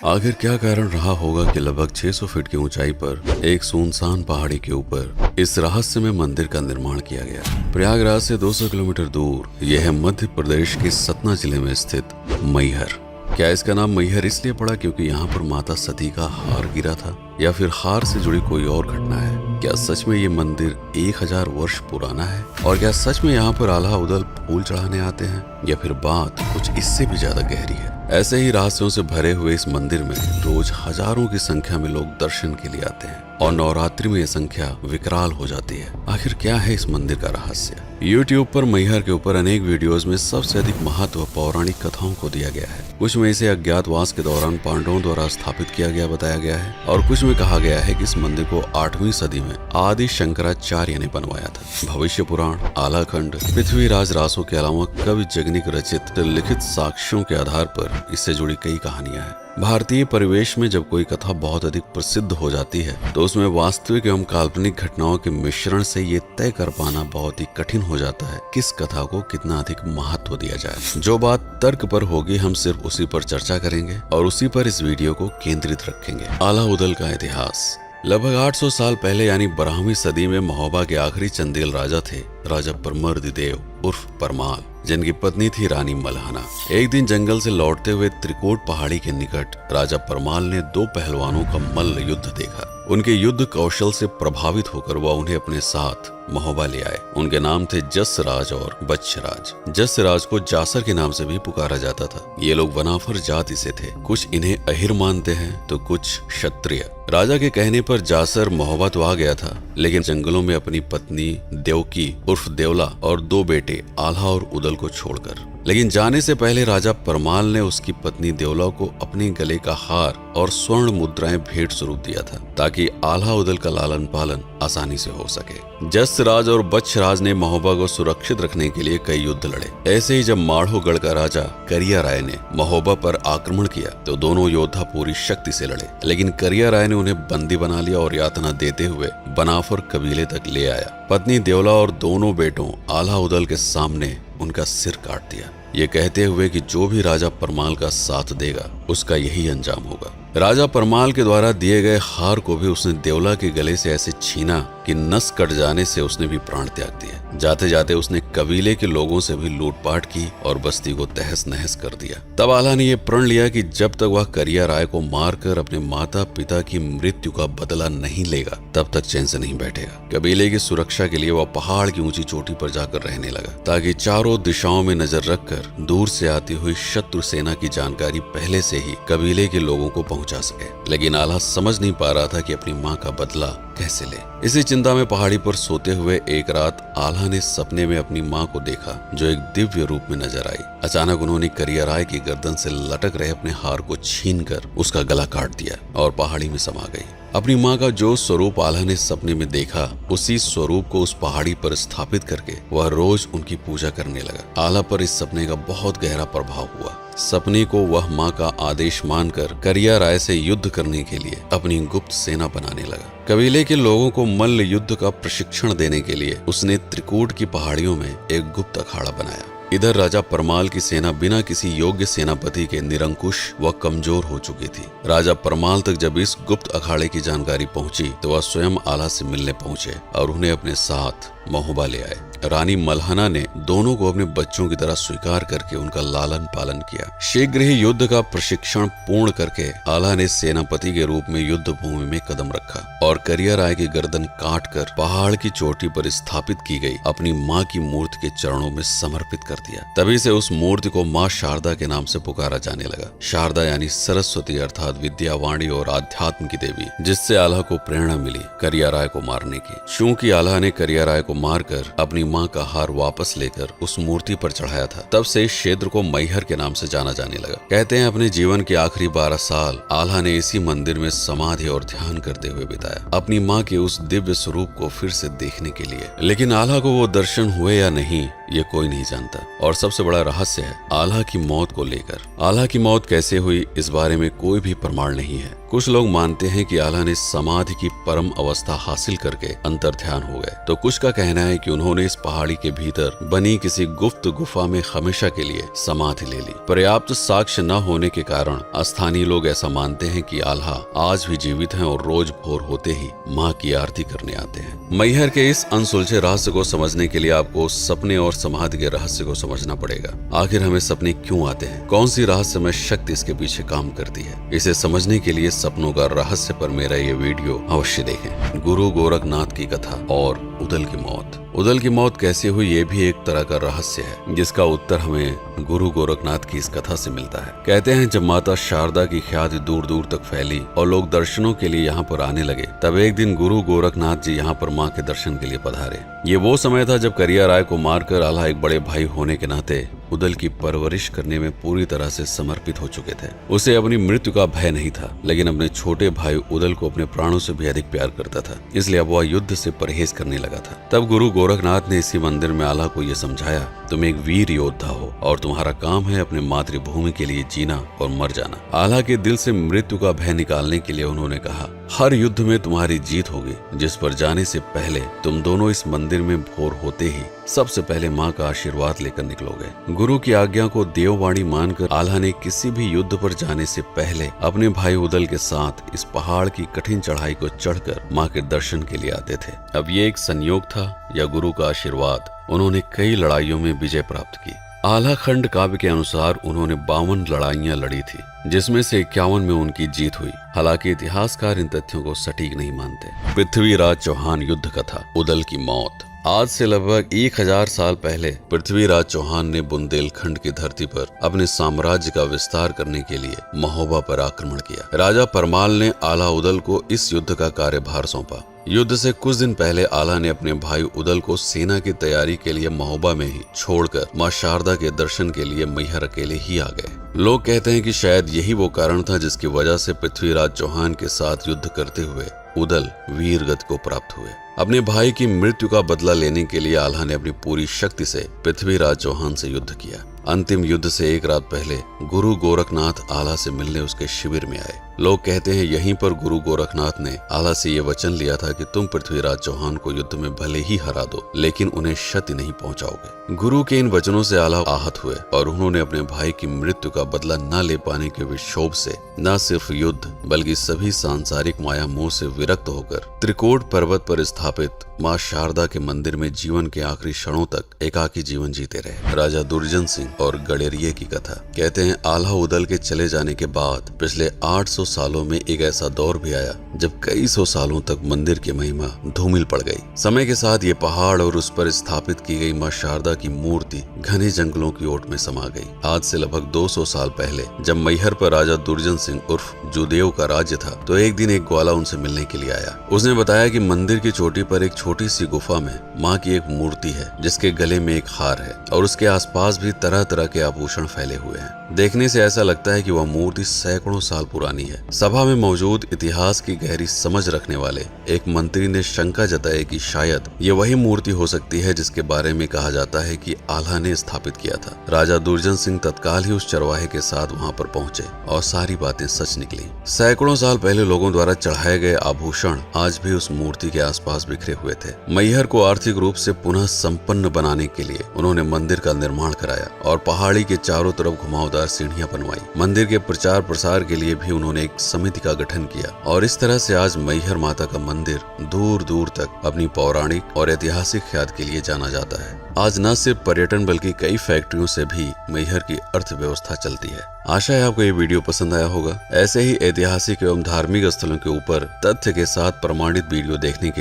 आखिर क्या कारण रहा होगा कि लगभग 600 फीट की ऊंचाई पर एक सुनसान पहाड़ी के ऊपर इस रहस्यमय मंदिर का निर्माण किया गया। प्रयागराज से 200 किलोमीटर दूर यह है मध्य प्रदेश के सतना जिले में स्थित मैहर। क्या इसका नाम मैहर इसलिए पड़ा क्योंकि यहाँ पर माता सती का हार गिरा था, या फिर हार से जुड़ी कोई और घटना है? क्या सच में ये मंदिर 1000 वर्ष पुराना है? और क्या सच में यहाँ पर आल्हा उदल फूल चढ़ाने आते हैं, या फिर बात कुछ इससे भी ज्यादा गहरी है? ऐसे ही रहस्यों से भरे हुए इस मंदिर में रोज हजारों की संख्या में लोग दर्शन के लिए आते हैं और नवरात्रि में यह संख्या विकराल हो जाती है। आखिर क्या है इस मंदिर का रहस्य? YouTube पर मैहर के ऊपर अनेक वीडियोस में सबसे अधिक महत्व पौराणिक कथाओं को दिया गया है। कुछ में इसे अज्ञातवास के दौरान पांडवों द्वारा स्थापित किया गया बताया गया है, और कुछ में कहा गया है कि इस मंदिर को 8वीं सदी में आदि शंकराचार्य ने बनवाया था। भविष्य पुराण, आलाखंड, पृथ्वीराज रासो के अलावा कवि जगनिक रचित लिखित साक्ष्यों के आधार पर इससे जुड़ी कई कहानियां हैं। भारतीय परिवेश में जब कोई कथा बहुत अधिक प्रसिद्ध हो जाती है तो उसमें वास्तविक एवं काल्पनिक घटनाओं के मिश्रण से ये तय कर पाना बहुत ही कठिन हो जाता है किस कथा को कितना अधिक महत्व दिया जाए। जो बात तर्क पर होगी हम सिर्फ उसी पर चर्चा करेंगे और उसी पर इस वीडियो को केंद्रित रखेंगे। आल्हा उदल का इतिहास। लगभग 800 साल पहले यानी 12वीं सदी में महोबा के आखिरी चंदेल राजा थे, राजा परमर्दिदेव उर्फ परमाल, जिनकी पत्नी थी रानी मल्हाना। एक दिन जंगल से लौटते हुए त्रिकोट पहाड़ी के निकट राजा परमाल ने 2 पहलवानों का मल्ल युद्ध देखा। उनके युद्ध कौशल से प्रभावित होकर वह उन्हें अपने साथ महोबा ले आए। उनके नाम थे जसराज और बच्छराज। जसराज को जासर के नाम से भी पुकारा जाता था। ये लोग वनाफर जाति से थे। कुछ इन्हें अहिर मानते हैं तो कुछ क्षत्रिय। राजा के कहने पर जासर महोबा तो आ गया था, लेकिन जंगलों में अपनी पत्नी देवकी उर्फ देवला और 2 बेटे आल्हा और उदल को छोड़कर। लेकिन जाने से पहले राजा परमाल ने उसकी पत्नी देवला को अपने गले का हार और स्वर्ण मुद्राएं भेंट स्वरूप दिया था, ताकि आल्हा उदल का लालन पालन आसानी से हो सके। जसराज और बच्छराज ने महोबा को सुरक्षित रखने के लिए कई युद्ध लड़े। ऐसे ही जब माढ़ोगढ़ का राजा करिया राय ने महोबा पर आक्रमण किया तो दोनों योद्धा पूरी शक्ति से लड़े, लेकिन करिया राय ने उन्हें बंदी बना लिया और यातना देते हुए बनाफर कबीले तक ले आया। पत्नी देवला और दोनों बेटों आल्हा उदल के सामने उनका सिर काट दिया, ये कहते हुए कि जो भी राजा परमाल का साथ देगा उसका यही अंजाम होगा। राजा परमाल के द्वारा दिए गए हार को भी उसने देवला के गले से ऐसे छीना कि नस कट जाने से उसने भी प्राण त्याग दिया। जाते जाते उसने कबीले के लोगों से भी लूटपाट की और बस्ती को तहस नहस कर दिया। तब आल्हा ने यह प्रण लिया कि जब तक वह करिया राय को मारकर अपने माता पिता की मृत्यु का बदला नहीं लेगा तब तक चैन से नहीं बैठेगा। कबीले की सुरक्षा के लिए वह पहाड़ की ऊंची चोटी पर जाकर रहने लगा, ताकि चारों दिशाओं में नजर रखकर दूर से आती हुई शत्रु सेना की जानकारी पहले से ही कबीले के लोगों को पहुंचा सके। लेकिन आल्हा समझ नहीं पा रहा था कि अपनी मां का बदला कैसे ले। इसी चिंता में पहाड़ी पर सोते हुए एक रात आल्हा ने सपने में अपनी मां को देखा, जो एक दिव्य रूप में नजर आई। अचानक उन्होंने करिया राय की गर्दन से लटक रहे अपने हार को छीनकर उसका गला काट दिया और पहाड़ी में समा गई। अपनी मां का जो स्वरूप आल्हा ने सपने में देखा, उसी स्वरूप को उस पहाड़ी पर स्थापित करके वह रोज उनकी पूजा करने लगा। आल्हा पर इस सपने का बहुत गहरा प्रभाव हुआ। सपने को वह मां का आदेश मानकर करिया राय से युद्ध करने के लिए अपनी गुप्त सेना बनाने लगा। कबीले के लोगों को मल्ल युद्ध का प्रशिक्षण देने के लिए उसने त्रिकूट की पहाड़ियों में एक गुप्त अखाड़ा बनाया। इधर राजा परमाल की सेना बिना किसी योग्य सेनापति के निरंकुश व कमजोर हो चुकी थी। राजा परमाल तक जब इस गुप्त अखाड़े की जानकारी पहुंची तो वह स्वयं आल्हा से मिलने पहुंचे और उन्हें अपने साथ महोबा ले आए। रानी मल्हाना ने दोनों को अपने बच्चों की तरह स्वीकार करके उनका लालन पालन किया। शीघ्र ही युद्ध का प्रशिक्षण पूर्ण करके आल्हा ने सेनापति के रूप में युद्ध भूमि में कदम रखा और करिया राय की गर्दन काटकर पहाड़ की चोटी पर स्थापित की गई अपनी मां की मूर्ति के चरणों में समर्पित कर दिया। तभी से उस मूर्ति को मां शारदा के नाम से पुकारा जाने लगा। शारदा यानी सरस्वती अर्थात विद्या, वाणी और आध्यात्म की देवी, जिससे आल्हा को प्रेरणा मिली करिया राय को मारने की। चूंकि आल्हा ने करिया राय को मारकर अपनी मां का हार वापस लेकर उस मूर्ति पर चढ़ाया था, तब से इस क्षेत्र को मैहर के नाम से जाना जाने लगा। कहते हैं अपने जीवन के आखिरी 12 साल आल्हा ने इसी मंदिर में समाधि और ध्यान करते हुए बिताया, अपनी मां के उस दिव्य स्वरूप को फिर से देखने के लिए। लेकिन आल्हा को वो दर्शन हुए या नहीं ये कोई नहीं जानता। और सबसे बड़ा रहस्य है आल्हा की मौत को लेकर। आल्हा की मौत कैसे हुई इस बारे में कोई भी प्रमाण नहीं है। कुछ लोग मानते हैं कि आल्हा ने समाधि की परम अवस्था हासिल करके अंतर्ध्यान हो गए, तो कुछ का कहना है कि उन्होंने इस पहाड़ी के भीतर बनी किसी गुप्त गुफा में हमेशा के लिए समाधि ले ली। पर्याप्त साक्ष्य न होने के कारण स्थानीय लोग ऐसा मानते हैं कि आल्हा आज भी जीवित हैं और रोज भोर होते ही माँ की आरती करने आते हैं। मैहर के इस अनसुलझे रहस्य को समझने के लिए आपको सपने और समाधि के रहस्य को समझना पड़ेगा। आखिर हमें सपने क्यों आते हैं, कौन सी रहस्यमय शक्ति इसके पीछे काम करती है, इसे समझने के लिए सपनों का रहस्य पर मेरा ये वीडियो अवश्य देखें। गुरु गोरखनाथ की कथा और उदल की मौत। उदल की मौत कैसे हुई, ये भी एक तरह का रहस्य है, जिसका उत्तर हमें गुरु गोरखनाथ की इस कथा से मिलता है। कहते हैं जब माता शारदा की ख्याति दूर दूर तक फैली और लोग दर्शनों के लिए यहाँ पर आने लगे, तब एक दिन गुरु गोरखनाथ जी यहाँ पर माँ के दर्शन के लिए पधारे। ये वो समय था जब करिया राय को मारकर आल्हा एक बड़े भाई होने के नाते उदल की परवरिश करने में पूरी तरह से समर्पित हो चुके थे। उसे अपनी मृत्यु का भय नहीं था, लेकिन अपने छोटे भाई उदल को अपने प्राणों से भी अधिक प्यार करता था, इसलिए अब वह युद्ध से परहेज करने लगा था। तब गुरु गोरखनाथ ने इसी मंदिर में आल्हा को यह समझाया, तुम एक वीर योद्धा हो और तुम्हारा काम है अपने मातृभूमि के लिए जीना और मर जाना। आल्हा के दिल से मृत्यु का भय निकालने के लिए उन्होंने कहा, हर युद्ध में तुम्हारी जीत होगी, जिस पर जाने से पहले तुम दोनों इस मंदिर में भोर होते ही सबसे पहले माँ का आशीर्वाद लेकर निकलोगे। गुरु की आज्ञा को देववाणी मानकर आल्हा ने किसी भी युद्ध पर जाने से पहले अपने भाई उदल के साथ इस पहाड़ की कठिन चढ़ाई को चढ़कर माँ के दर्शन के लिए आते थे। अब ये एक संयोग था या गुरु का आशीर्वाद, उन्होंने कई लड़ाइयों में विजय प्राप्त की। आल्हा खंड काव्य के अनुसार उन्होंने 52 लड़ाइयां लड़ी थी, जिसमें से 51 में उनकी जीत हुई। हालांकि इतिहासकार इन तथ्यों को सटीक नहीं मानते। पृथ्वीराज चौहान युद्ध कथा, उदल की मौत। आज से लगभग 1000 साल पहले पृथ्वीराज चौहान ने बुंदेलखंड की धरती पर अपने साम्राज्य का विस्तार करने के लिए महोबा पर आक्रमण किया। राजा परमाल ने आल्हा उदल को इस युद्ध का कार्यभार सौंपा। युद्ध से कुछ दिन पहले आल्हा ने अपने भाई उदल को सेना की तैयारी के लिए महोबा में ही छोड़कर मां शारदा के दर्शन के लिए मैहर अकेले ही आ गए। लोग कहते हैं कि शायद यही वो कारण था जिसकी वजह से पृथ्वीराज चौहान के साथ युद्ध करते हुए उदल वीर गति को प्राप्त हुए। अपने भाई की मृत्यु का बदला लेने के लिए आल्हा ने अपनी पूरी शक्ति से पृथ्वीराज चौहान से युद्ध किया। अंतिम युद्ध से एक रात पहले गुरु गोरखनाथ आल्हा से मिलने उसके शिविर में आए। लोग कहते हैं यहीं पर गुरु गोरखनाथ ने आल्हा से ये वचन लिया था कि तुम पृथ्वीराज चौहान को युद्ध में भले ही हरा दो, लेकिन उन्हें क्षति नहीं पहुंचाओगे। गुरु के इन वचनों से आल्हा आहत हुए और उन्होंने अपने भाई की मृत्यु का बदला न ले पाने के विक्षोभ से न सिर्फ युद्ध बल्कि सभी सांसारिक माया मोह से विरक्त होकर त्रिकोट पर्वत पर स्थापित माँ शारदा के मंदिर में जीवन के आखिरी क्षणों तक एकाकी जीवन जीते रहे। राजा दुर्जन सिंह और गडेरिये की कथा। कहते हैं आल्हा उदल के चले जाने के बाद पिछले 800 सालों में एक ऐसा दौर भी आया जब कई सौ सालों तक मंदिर की महिमा धूमिल पड़ गई। समय के साथ ये पहाड़ और उस पर स्थापित की गई माँ शारदा की मूर्ति घने जंगलों की ओट में समा गई। आज से लगभग 200 साल पहले जब मैहर पर राजा दुर्जन सिंह उर्फ जुदेव का राज्य था, तो एक दिन एक ग्वाला उनसे मिलने के लिए आया। उसने बताया कि मंदिर की चोटी पर एक छोटी सी गुफा में माँ की एक मूर्ति है, जिसके गले में एक हार है और उसके आसपास भी तरह तरह के आभूषण फैले हुए हैं। देखने से ऐसा लगता है कि वह मूर्ति सैकड़ों साल पुरानी है। सभा में मौजूद इतिहास की गहरी समझ रखने वाले एक मंत्री ने शंका जताई कि शायद ये वही मूर्ति हो सकती है जिसके बारे में कहा जाता है कि आल्हा ने स्थापित किया था। राजा दुर्जन सिंह तत्काल ही उस चरवाहे के साथ वहां पर पहुंचे और सारी बातें सच निकली। सैकड़ों साल पहले लोगों द्वारा चढ़ाए गए आभूषण आज भी उस मूर्ति के आसपास बिखरे हुए थे। मैहर को आर्थिक रूप से पुनः संपन्न बनाने के लिए उन्होंने मंदिर का निर्माण कराया और पहाड़ी के चारों तरफ घुमावदार सीढ़ियां बनवाई। मंदिर के प्रचार प्रसार के लिए भी उन्होंने एक समिति का गठन किया और इस तरह से आज मैहर माता का मंदिर दूर दूर तक अपनी पौराणिक और ऐतिहासिक ख्याति के लिए जाना जाता है। आज न सिर्फ पर्यटन बल्कि कई फैक्ट्रियों से भी मैहर की अर्थव्यवस्था चलती है। आशा है आपको ये वीडियो पसंद आया होगा। ऐसे ही ऐतिहासिक एवं धार्मिक स्थलों के ऊपर तथ्य के साथ प्रमाणित वीडियो देखने के